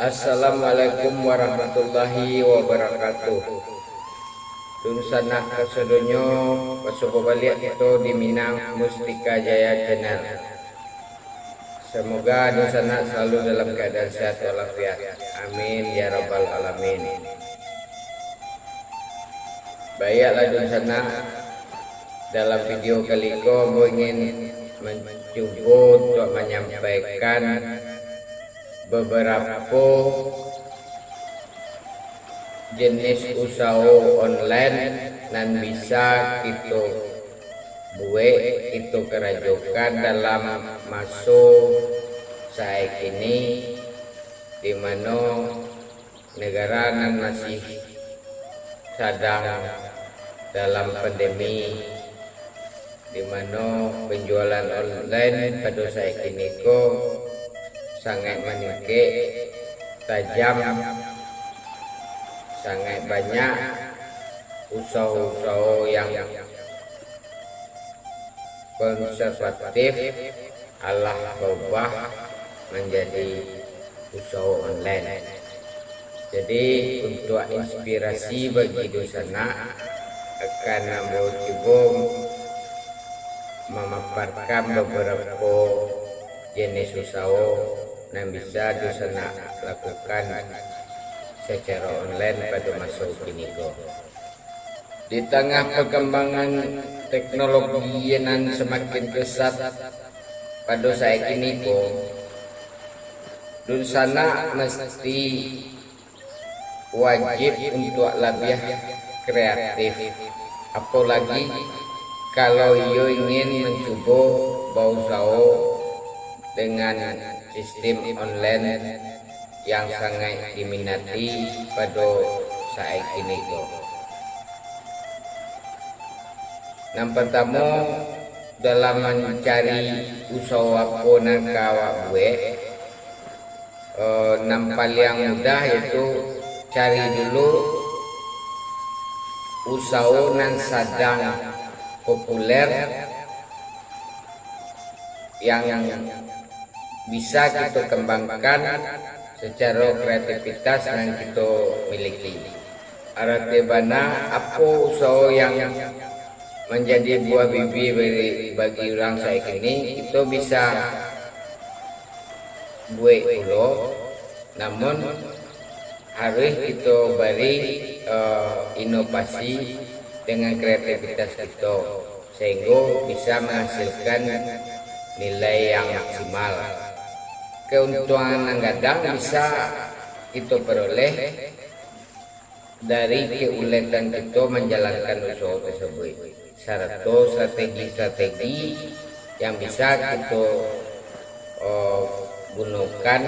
Assalamualaikum warahmatullahi wabarakatuh. Dun sanak kasedonyo pasobo balik itu di Minang Mustika Jaya Channel. Semoga dun sanak selalu dalam keadaan sehat walafiat. Amin ya rabbal alamin. Baiklah dun sanak, dalam video kali ini gue ingin mencoba untuk menyampaikan beberapa jenis usaha online dan bisa kita buat itu kerajukan dalam masuk saat ini, di mana negara nan masih sedang dalam pandemi, di mana penjualan online pada saat ini sangat meningkat tajam, sangat banyak usaha-usaha yang konservatif Allah berubah menjadi usaha online. Jadi untuk inspirasi bagi dosana akan mencoba memaparkan beberapa jenis usaha yang bisa dosana lakukan secara online pada masa kini. Di tengah perkembangan teknologi yang semakin pesat pada saat ini, dosana mesti wajib untuk lebih kreatif, apalagi kalau ia ingin mencoba berusaha dengan sistem online yang sangat diminati pada saat ini. Yang pertama, dalam mencari usaha apa yang kau buat, yang paling mudah yaitu cari dulu usaha yang sedang populer yang bisa kita kembangkan secara kreativitas yang kita miliki. Artinya apa usaha yang menjadi buah bibir bagi orang saat ini, itu bisa buat dulu, namun harus kita beri inovasi dengan kreativitas kita sehingga bisa menghasilkan nilai yang maksimal. Keuntungan yang kadang bisa kita peroleh dari keuletan kita menjalankan usaha tersebut, serta strategi-strategi yang bisa kita gunakan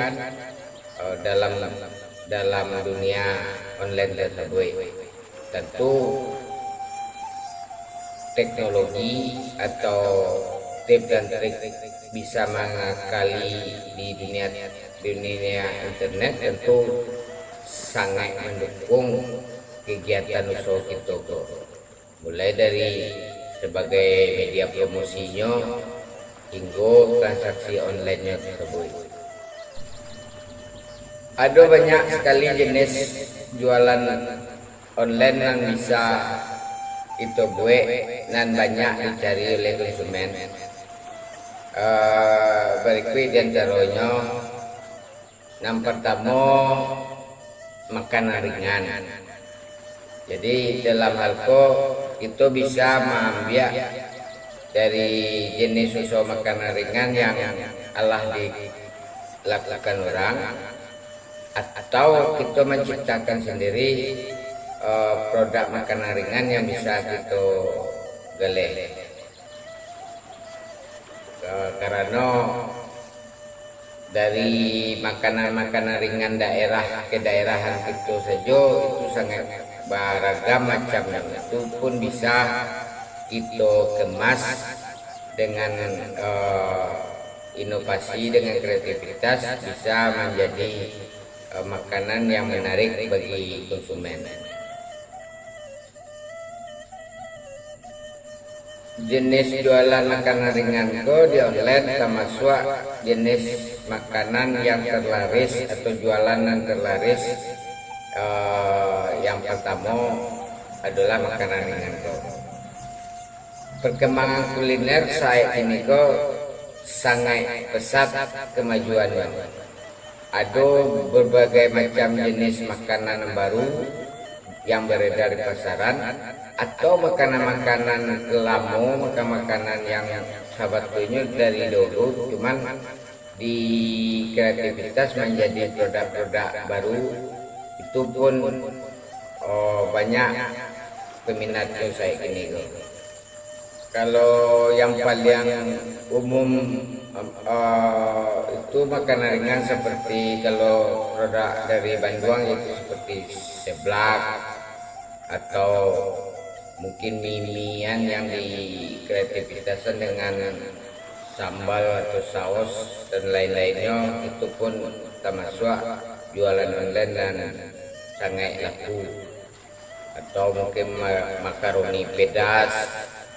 dalam dunia online tersebut. Tentu teknologi atau tips dan trik bisa mengakali di dunia internet, tentu sangat mendukung kegiatan usaha kita, mulai dari sebagai media promosinya hingga transaksi online tersebut. Ada banyak sekali jenis jualan online yang bisa kita buat dan banyak dicari oleh konsumen. Berikut diantaranya, yang pertama, makanan ringan. Jadi dalam hal kita bisa mengambil dari jenis usaha makanan ringan yang Allah dilakukan orang, atau kita menciptakan sendiri produk makanan ringan yang bisa kita geleh. Karena dari makanan-makanan ringan daerah ke daerahan itu saja itu sangat beragam macamnya. Itu pun bisa kita kemas dengan inovasi, dengan kreativitas, bisa menjadi makanan yang menarik bagi konsumen. jenis jualan makanan ringan ko di online termasuk jenis makanan yang terlaris atau jualan yang terlaris. Yang pertama adalah makanan ringan ko. Perkembangan kuliner saat ini ko sangat pesat kemajuannya. Ada berbagai macam jenis makanan baru yang beredar di pasaran, atau makanan-makanan lama, makanan yang sebetulnya dari dulu cuman di kreativitas menjadi produk-produk baru. Itu pun banyak peminatnya saya ini. Kalau yang paling umum itu makanan ringan seperti kalau produk dari Bandung itu seperti seblak atau mungkin mie-mian yang dikreativitasan dengan sambal atau saus dan lain-lainnya. Itu pun termasuk jualan online dan sangat laku. Atau mungkin makaroni pedas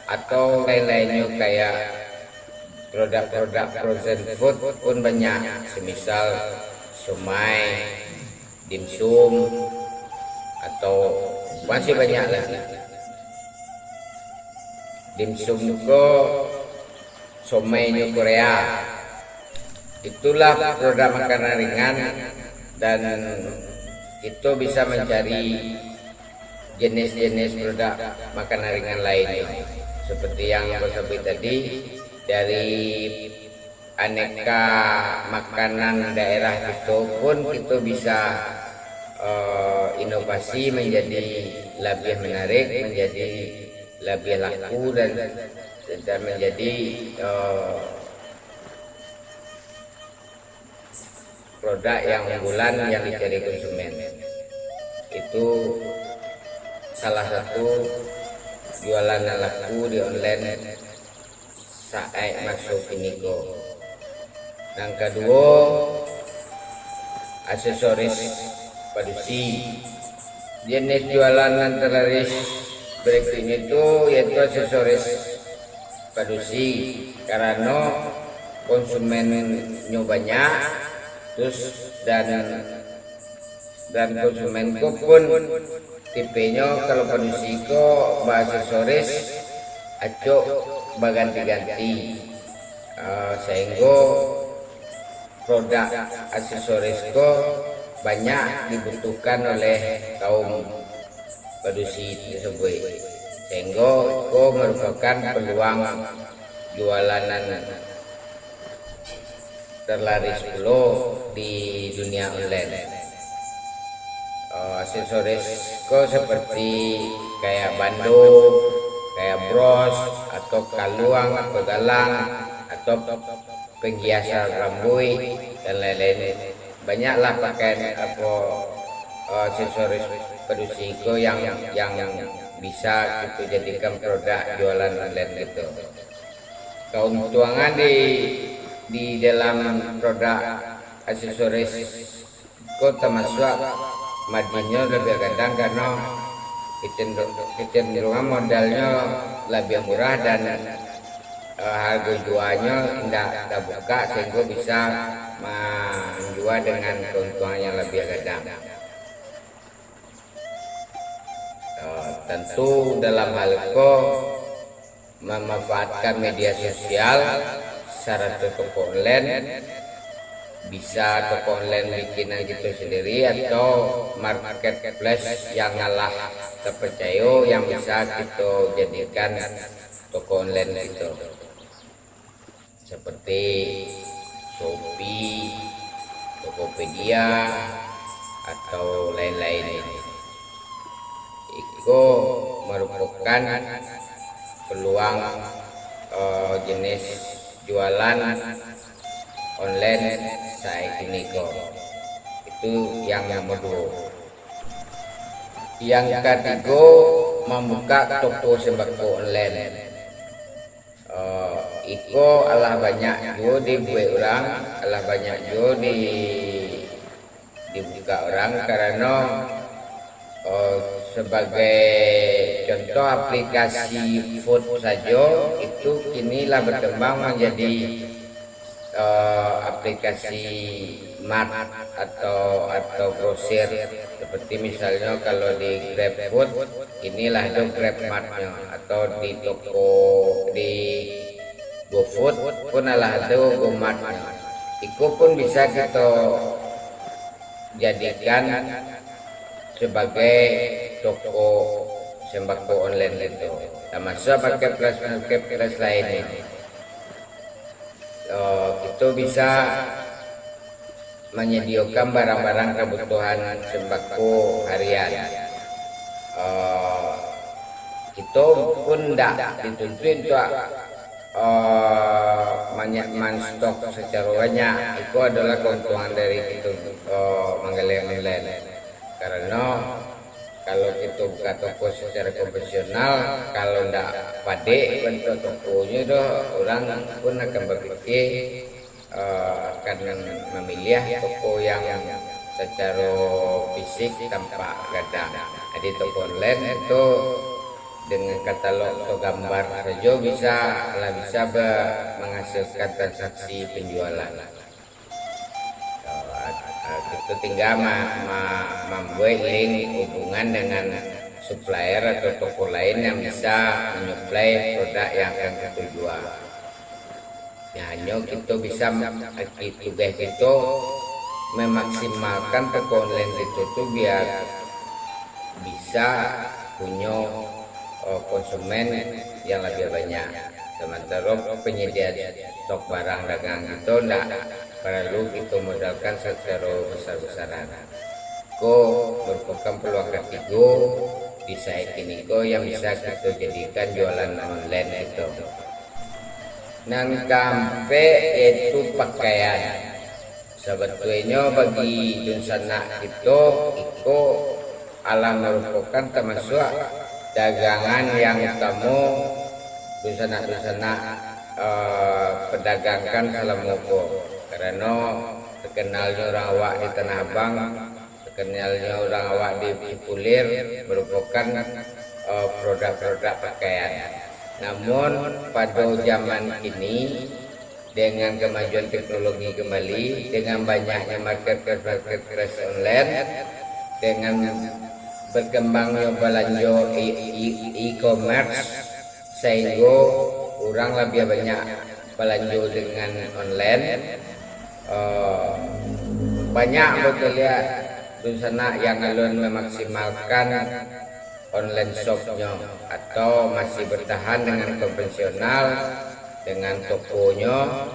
atau lain-lainnya kayak produk-produk frozen food pun banyak, semisal somai, dimsum, atau masih banyak lagi. Dimsum ko somainya Korea. Itulah produk makanan ringan, dan itu bisa mencari jenis-jenis produk makanan ringan lainnya. Seperti yang aku sebut tadi, dari aneka makanan daerah itu pun kita bisa inovasi menjadi lebih menarik, menjadi lebih laku, dan menjadi produk yang unggulan yang dicari konsumen. Itu salah satu jualan yang laku di online saat masuk ini ko. Yang kedua, aksesoris padusi. Jenis jualan yang terlaris berikutnya itu yaitu aksesoris padusi, karena konsumennya banyak, terus dan konsumenku pun tipenya kalau padusi ko aksesoris acok berganti-ganti, sehingga produk aksesoris ko banyak dibutuhkan oleh kaum padusi tersebut, sehingga ko merupakan peluang jualanan terlaris pula di dunia online. Aksesoris ko seperti kayak bando, kayak bros, atau kaluang atau galang, atau penghiasan rambut dan lain-lain. Banyaklah pakaian apa aksesoris padusi ko yang bisa kita jadikan produk jualan online gitu. Keuntungan di dalam produk aksesoris ko termasuk marginnya lebih gandang, karena kecenderungan modalnya lebih murah dan harga jualnya tidak terbuka, sehingga bisa menjual dengan keuntungan yang lebih gandang. Tentu dalam hal itu memanfaatkan media sosial secara toko online, bisa toko online bikinan gitu sendiri atau marketplace yang ngalah terpercaya yang bisa kita jadikan toko online itu, seperti Shopee, Tokopedia, atau lain-lain. Itu merupakan peluang jenis jualan online saat ini kok. Itu yang nomor 2. Yang ketiga, membuka toko sembako online. Iko alah banyak juga dibuat orang, alah banyak juga dibuka orang, karena sebagai contoh aplikasi food saja itu kinilah berkembang menjadi aplikasi mart atau grosir, seperti misalnya kalau di GrabFood inilah ada GrabMart-nya, atau di toko di GoFood pun ada GoMart-nya. Itu pun bisa kita jadikan sebagai toko sembako online gitu, termasuk pakai plus lainnya. Itu bisa menyediakan barang-barang kebutuhan sembako harian. Kita pun tidak dituntut untuk stok secara banyak. Itu adalah keuntungan dari kita menggalang online. Karena kalau kita buka toko secara konvensional, kalau tidak pade bentuk tokonya itu, orang pun akan berpikir akan memilih toko yang secara fisik tanpa gadang. Jadi toko online itu dengan katalog atau gambar saja bisa menghasilkan transaksi penjualan. Itu tinggal membuat link hubungan dengan supplier atau toko lain yang bisa menyuplai produk yang akan kita jual. Ya, hanya kita bisa tugas kita memaksimalkan toko online itu biar bisa punya konsumen yang lebih banyak. Sementara penyedia stok barang dagang itu tidak perlu kita modalkan secara besar-besaran. Merupakan peluang ketiga di saat ini yang bisa kita jadikan jualan online itu. Nang kampe itu pakaian. Sebetulnya bagi dunsana itu merupakan termasuk dagangan yang utama dunsana pedagangkan selama karena terkenalnya orang awak di Tanah Abang, terkenalnya orang awak di Cipulir merupakan produk-produk pakaian. Namun pada zaman kini dengan kemajuan teknologi kembali, dengan banyaknya marketplace online, dengan berkembangnya belanja e-commerce, sehingga orang lebih banyak belanja dengan online. Banyak betul ya dunsana yang alun memaksimalkan online shopnya atau masih bertahan dengan konvensional dengan tokonya.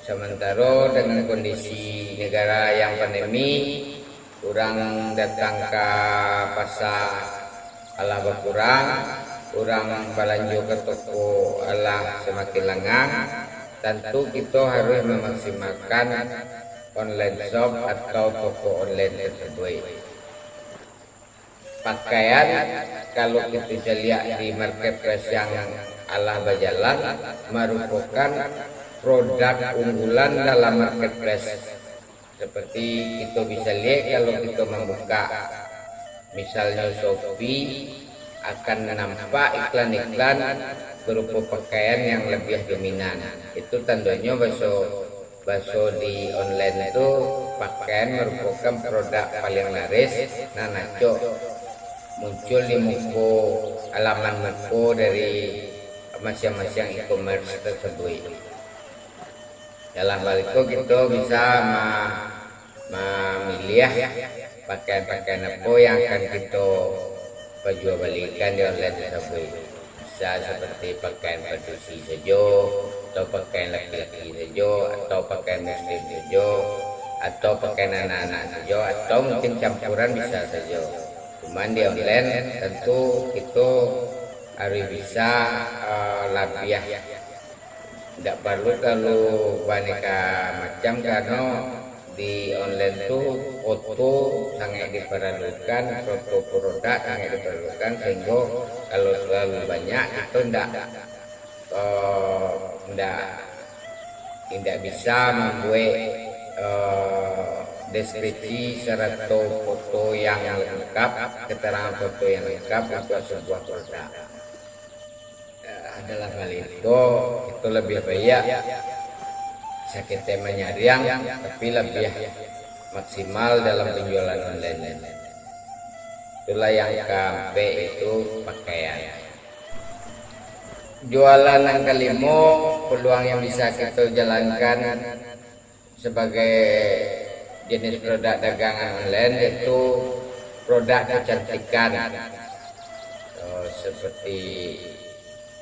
Sementara dengan kondisi negara yang pandemi, orang datang ke pasar alah berkurang, orang belanja ke toko alah semakin lengang. Tentu kita harus memaksimalkan online shop atau toko online tersebut. Pakaian kalau kita lihat di marketplace yang alah berjalan merupakan produk unggulan dalam marketplace. Seperti kita bisa lihat kalau kita membuka misalnya Shopee, akan nampak iklan-iklan berupa pakaian yang lebih dominan. Itu tandanya bahwa di online itu pakaian merupakan produk paling laris. Nah, muncul di halaman muka dari masing-masing e-commerce tersebut. Dalam hal itu kita bisa memilih pakaian-pakaian apa yang akan kita perjualbelikan di online tersebut. Bisa seperti pakaian padusi saja, atau pakaian laki-laki saja, atau pakaian muslim saja, atau pakaian anak-anak saja, atau mungkin campuran bisa saja. Cuman di online tentu kita harus bisa lebih, tidak perlu kalau banyak macam, karena di online itu foto sangat diperlukan, foto produk sangat diperlukan, sehingga kalau terlalu banyak itu tidak bisa membuat deskripsi serta foto yang lengkap, keterangan foto yang lengkap untuk sebuah produk. Adalah hal itu lebih baik sakit temanya riang tapi lebih maksimal dalam penjualan online. Itulah yang keempat itu pakaian. Jualan yang kelima, peluang yang bisa kita jalankan sebagai jenis produk dagangan online itu produk kecantikan, seperti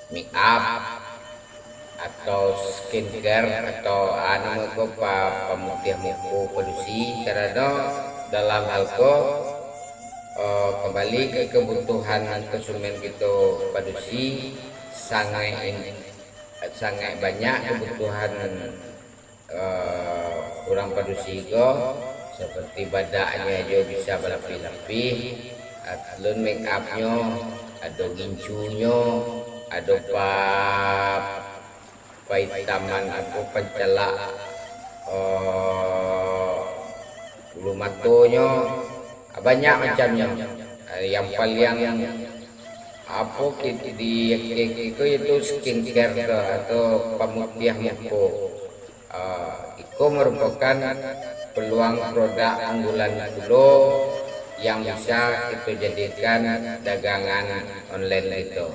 make up atau skincare atau pemutih muka polusi, karena dalam hal kembali ke kebutuhan konsumen kita polusi sangat banyak kebutuhan orang polusi seperti badaknya juga bisa berlapis-lapis, lalu make upnya ada gincunya, ada taman atau pencela bulu matonya, banyak macamnya. Yang paling itu skincare atau pemutih muka. Itu merupakan peluang produk unggulan dulu yang bisa kita jadikan dagangan online itu.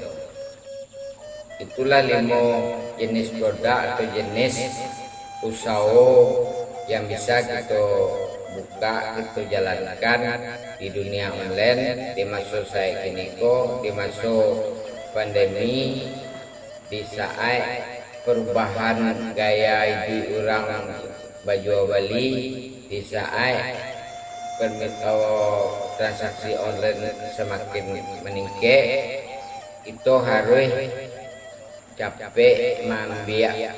Itulah 5 jenis produk atau jenis usaha yang bisa kita buka, kita jalankan di dunia online di masa saya ini di masa pandemi, di saat perubahan gaya hidup orang baju Bali, di saat transaksi online semakin meningkat, itu harus capek mengambil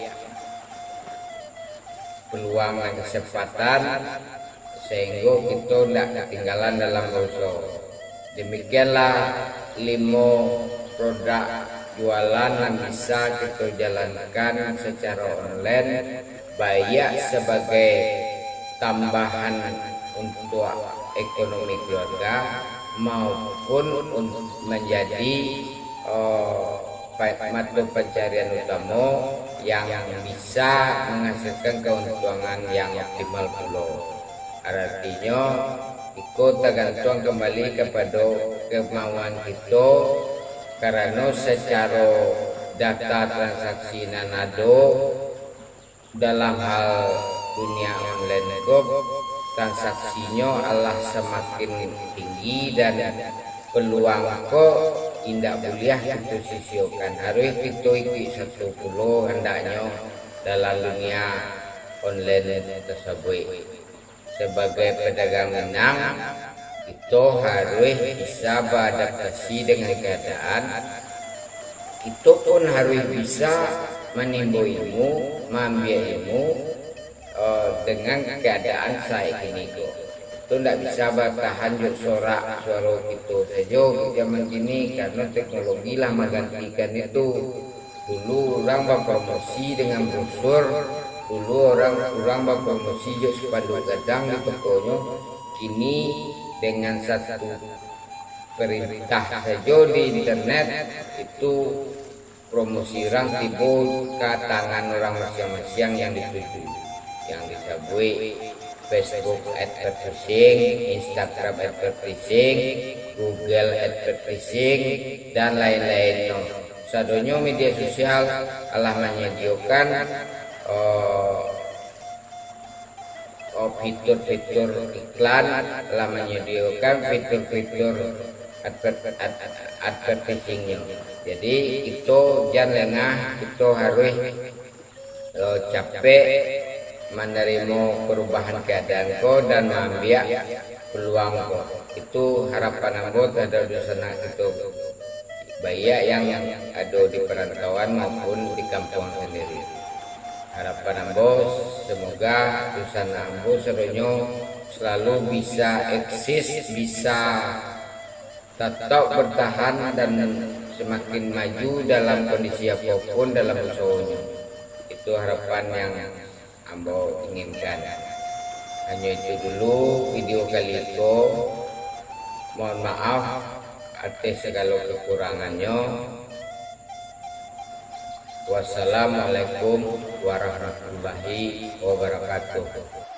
peluang dan kesempatan sehingga kita tidak ketinggalan dalam usaha. Demikianlah 5 produk jualan yang bisa kita jalankan secara online, baik sebagai tambahan untuk ekonomi keluarga maupun untuk menjadi mata pencarian utama yang bisa menghasilkan keuntungan yang optimal pula. Artinya ikut tergantung kembali kepada kemauan kita, karena secara data transaksi nanado dalam hal dunia online transaksinya adalah semakin tinggi dan peluang tidak boleh kita sisihkan. Harus kita ikut 10 hendaknya dalam dunia online tersebut. Sebagai pedagang Minang, kita harus bisa beradaptasi dengan keadaan. Kita pun harus bisa menimba ilmu, mengambil ilmu dengan keadaan saat ini. Itu tidak bisa bertahan suara kita saja zaman ini, karena teknologi lah menggantikan itu. Dulu orang berpromosi dengan brosur, dulu orang berpromosi sepanduk gadang di tokonya. Kini dengan satu perintah saja di internet itu promosi orang tiba ke tangan orang masing-masing yang dituju, yang disebut Facebook advertising, Instagram advertising, Google advertising, dan lain-lain. Sadonya media sosial telah menyediakan fitur-fitur iklan, telah menyediakan fitur-fitur advertisingnya. Jadi itu jangan lengah, kita harus capek menerima perubahan keadaan dan mengambil peluang itu. Harapan anggota ada di sana itu banyak yang ada di perantauan maupun di kampung sendiri. Harapan ambos semoga usaha ambos sebenarnya selalu bisa eksis, bisa tetap bertahan dan semakin maju dalam kondisi apapun dalam usahanya. Itu harapan yang ambo inginkan. Hanya itu dulu video kali itu. Mohon maaf atas segala kekurangannya. Wassalamualaikum warahmatullahi wabarakatuh.